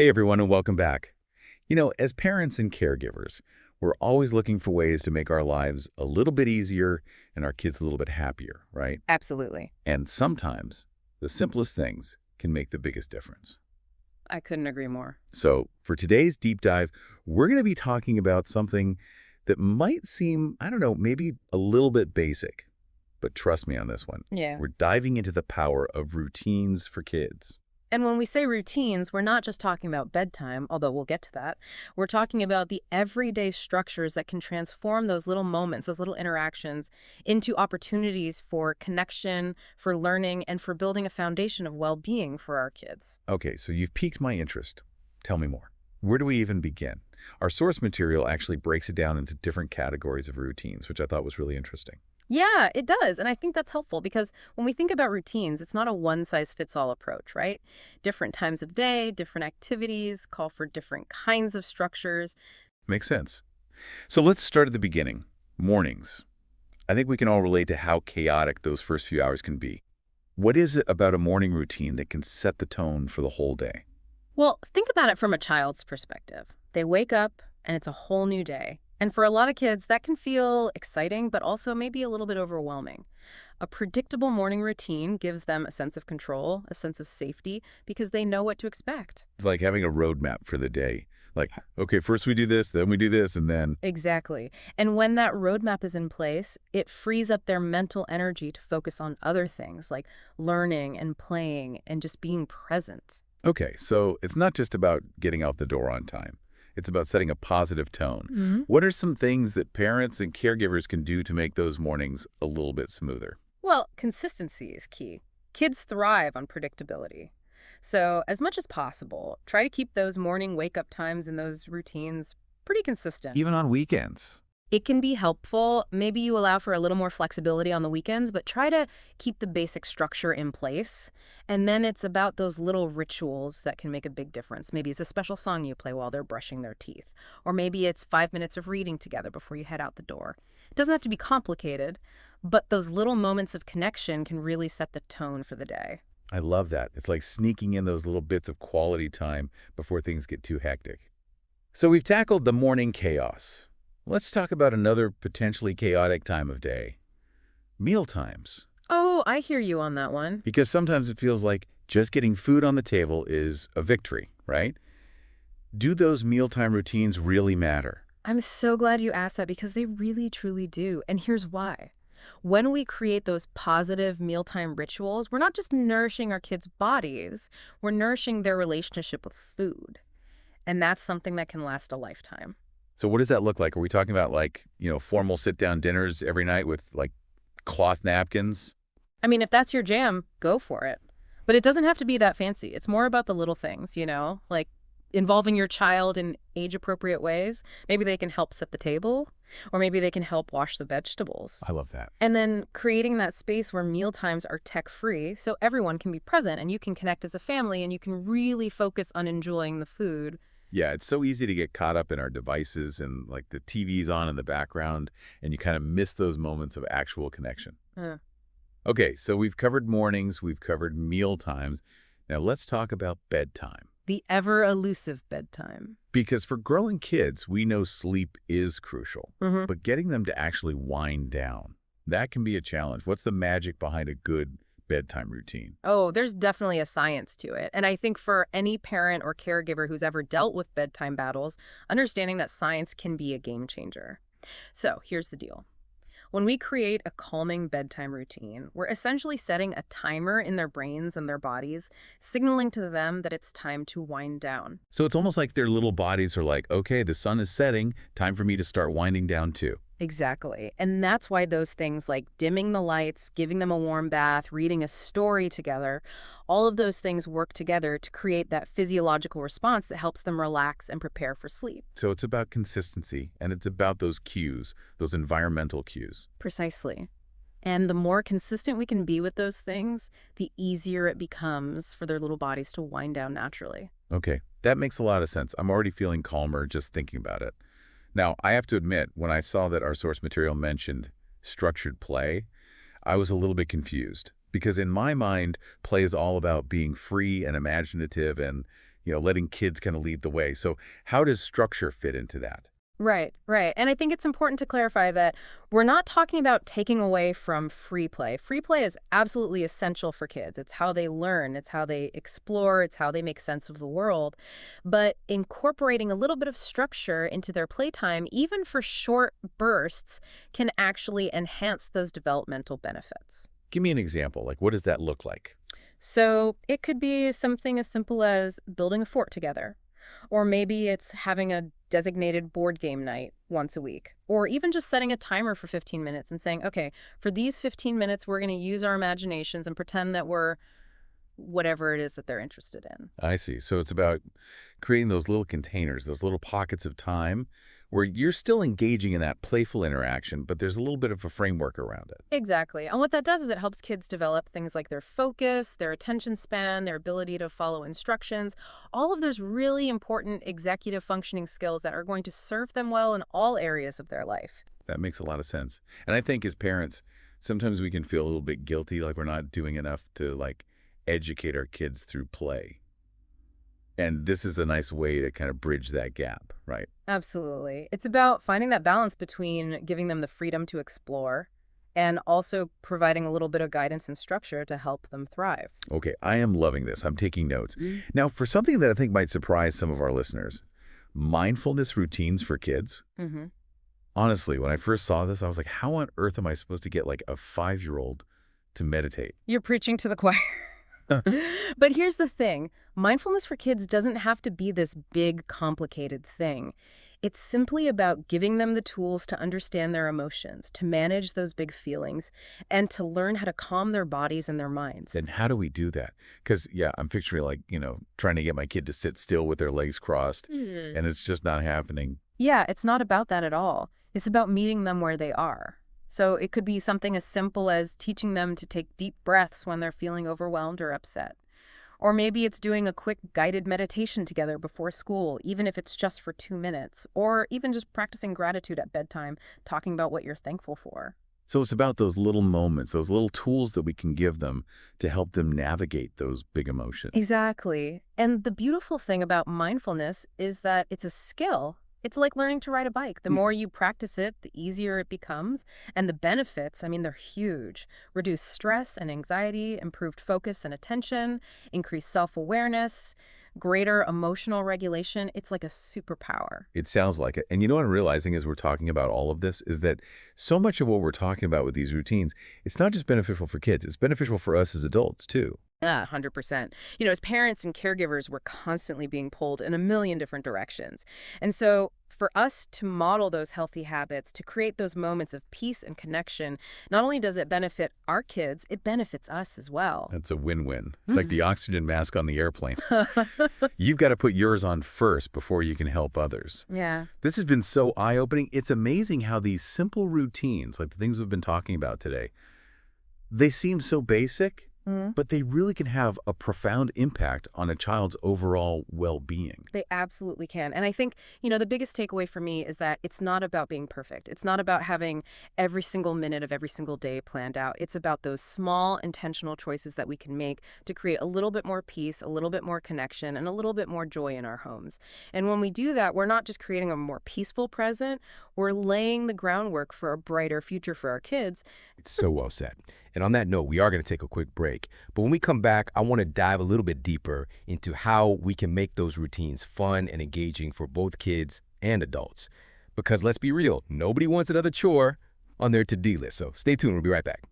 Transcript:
Hey everyone, and welcome back. As parents and caregivers, we're always looking for ways to make our lives a little bit easier and our kids a little bit happier, right? Absolutely. And sometimes the simplest things can make the biggest difference. I couldn't agree more. So for today's deep dive, we're going to be talking about something that might seem, I don't know, maybe a little bit basic, but trust me on this one. Yeah. We're diving into the power of routines for kids. And when we say routines, we're not just talking about bedtime, although we'll get to that. We're talking about the everyday structures that can transform those little moments, those little interactions, into opportunities for connection, for learning, and for building a foundation of well-being for our kids. Okay, so you've piqued my interest. Tell me more. Where do we even begin? Our source material actually breaks it down into different categories of routines, which I thought was really interesting. Yeah, it does. And I think that's helpful because when we think about routines, it's not a one-size-fits-all approach, right? Different times of day, different activities call for different kinds of structures. Makes sense. So let's start at the beginning. Mornings. I think we can all relate to how chaotic those first few hours can be. What is it about a morning routine that can set the tone for the whole day? Well, think about it from a child's perspective. They wake up and it's a whole new day. And for a lot of kids, that can feel exciting, but also maybe a little bit overwhelming. A predictable morning routine gives them a sense of control, a sense of safety, because they know what to expect. It's like having a roadmap for the day. Like, okay, first we do this, then we do this, and then... Exactly. And when that roadmap is in place, it frees up their mental energy to focus on other things like learning and playing and just being present. Okay, so it's not just about getting out the door on time. It's about setting a positive tone. Mhm. What are some things that parents and caregivers can do to make those mornings a little bit smoother? Well, consistency is key. Kids thrive on predictability. So, as much as possible, try to keep those morning wake-up times and those routines pretty consistent. Even on weekends. It can be helpful. Maybe you allow for a little more flexibility on the weekends, but try to keep the basic structure in place. And then it's about those little rituals that can make a big difference. Maybe it's a special song you play while they're brushing their teeth. Or maybe it's 5 minutes of reading together before you head out the door. It doesn't have to be complicated, but those little moments of connection can really set the tone for the day. I love that. It's like sneaking in those little bits of quality time before things get too hectic. So we've tackled the morning chaos. Let's talk about another potentially chaotic time of day. Meal times. Oh, I hear you on that one. Because sometimes it feels like just getting food on the table is a victory, right? Do those mealtime routines really matter? I'm so glad you asked that because they really, truly do. And here's why. When we create those positive mealtime rituals, we're not just nourishing our kids' bodies, we're nourishing their relationship with food. And that's something that can last a lifetime. So what does that look like? Are we talking about formal sit-down dinners every night with cloth napkins? I mean, if that's your jam, go for it. But it doesn't have to be that fancy. It's more about the little things, like involving your child in age-appropriate ways. Maybe they can help set the table, or maybe they can help wash the vegetables. I love that. And then creating that space where meal times are tech-free so everyone can be present and you can connect as a family and you can really focus on enjoying the food. Yeah, it's so easy to get caught up in our devices and the TV's on in the background, and you kind of miss those moments of actual connection. Uh, Okay, so we've covered mornings, we've covered meal times. Now let's talk about bedtime. the ever-elusive bedtime. Because for growing kids, we know sleep is crucial, Mhm. but getting them to actually wind down, that can be a challenge. What's the magic behind a good bedtime routine? Oh, there's definitely a science to it. And I think for any parent or caregiver who's ever dealt with bedtime battles, understanding that science can be a game changer. So here's the deal. When we create a calming bedtime routine, we're essentially setting a timer in their brains and their bodies, signaling to them that it's time to wind down. So it's almost like their little bodies are like, okay, the sun is setting, time for me to start winding down too. Exactly. And that's why those things like dimming the lights, giving them a warm bath, reading a story together, all of those things work together to create that physiological response that helps them relax and prepare for sleep. So it's about consistency, and it's about those cues, those environmental cues. Precisely. And the more consistent we can be with those things, the easier it becomes for their little bodies to wind down naturally. Okay, that makes a lot of sense. I'm already feeling calmer just thinking about it. Now, I have to admit, when I saw that our source material mentioned structured play, I was a little bit confused. Because in my mind, play is all about being free and imaginative and letting kids kind of lead the way. So how does structure fit into that? Right, right. And I think it's important to clarify that we're not talking about taking away from free play. Free play is absolutely essential for kids. It's how they learn, it's how they explore, it's how they make sense of the world. But incorporating a little bit of structure into their playtime, even for short bursts, can actually enhance those developmental benefits. Give me an example. Like, what does that look like? So it could be something as simple as building a fort together. Or maybe it's having a designated board game night once a week. Or even just setting a timer for 15 minutes and saying, okay, for these 15 minutes, we're going to use our imaginations and pretend that we're whatever it is that they're interested in. I see. So it's about creating those little containers, those little pockets of time where you're still engaging in that playful interaction, but there's a little bit of a framework around it. Exactly. And what that does is it helps kids develop things like their focus, their attention span, their ability to follow instructions, all of those really important executive functioning skills that are going to serve them well in all areas of their life. That makes a lot of sense. And I think as parents, sometimes we can feel a little bit guilty, like we're not doing enough to educate our kids through play. And this is a nice way to kind of bridge that gap, right? Absolutely. It's about finding that balance between giving them the freedom to explore and also providing a little bit of guidance and structure to help them thrive. Okay, I am loving this. I'm taking notes. Now, for something that I think might surprise some of our listeners, mindfulness routines for kids. Mm-hmm. Honestly, when I first saw this, I was like, how on earth am I supposed to get a 5-year-old to meditate? You're preaching to the choir. But here's the thing. Mindfulness for kids doesn't have to be this big, complicated thing. It's simply about giving them the tools to understand their emotions, to manage those big feelings, and to learn how to calm their bodies and their minds. Then how do we do that? Because, yeah, I'm picturing trying to get my kid to sit still with their legs crossed, and it's just not happening. Yeah, it's not about that at all. It's about meeting them where they are. So it could be something as simple as teaching them to take deep breaths when they're feeling overwhelmed or upset. Or maybe it's doing a quick guided meditation together before school, even if it's just for 2 minutes. Or even just practicing gratitude at bedtime, talking about what you're thankful for. So it's about those little moments, those little tools that we can give them to help them navigate those big emotions. Exactly. And the beautiful thing about mindfulness is that it's a skill. It's like learning to ride a bike. The more you practice it, the easier it becomes. And the benefits, I mean, they're huge. Reduce stress and anxiety, improved focus and attention, increased self-awareness, greater emotional regulation. It's like a superpower. It sounds like it. And you know what I'm realizing as we're talking about all of this is that so much of what we're talking about with these routines, it's not just beneficial for kids, it's beneficial for us as adults too. Yeah, 100%. As parents and caregivers, we're constantly being pulled in a million different directions. And so for us to model those healthy habits, to create those moments of peace and connection, not only does it benefit our kids, it benefits us as well. That's a win-win. It's like the oxygen mask on the airplane. You've got to put yours on first before you can help others. Yeah. This has been so eye-opening. It's amazing how these simple routines, like the things we've been talking about today, they seem so basic, but they really can have a profound impact on a child's overall well-being. They absolutely can. And I think, the biggest takeaway for me is that it's not about being perfect. It's not about having every single minute of every single day planned out. It's about those small intentional choices that we can make to create a little bit more peace, a little bit more connection, and a little bit more joy in our homes. And when we do that, we're not just creating a more peaceful present, we're laying the groundwork for a brighter future for our kids. It's so well said. And on that note, we are going to take a quick break. But when we come back, I want to dive a little bit deeper into how we can make those routines fun and engaging for both kids and adults. Because let's be real, nobody wants another chore on their to-do list. So stay tuned. We'll be right back.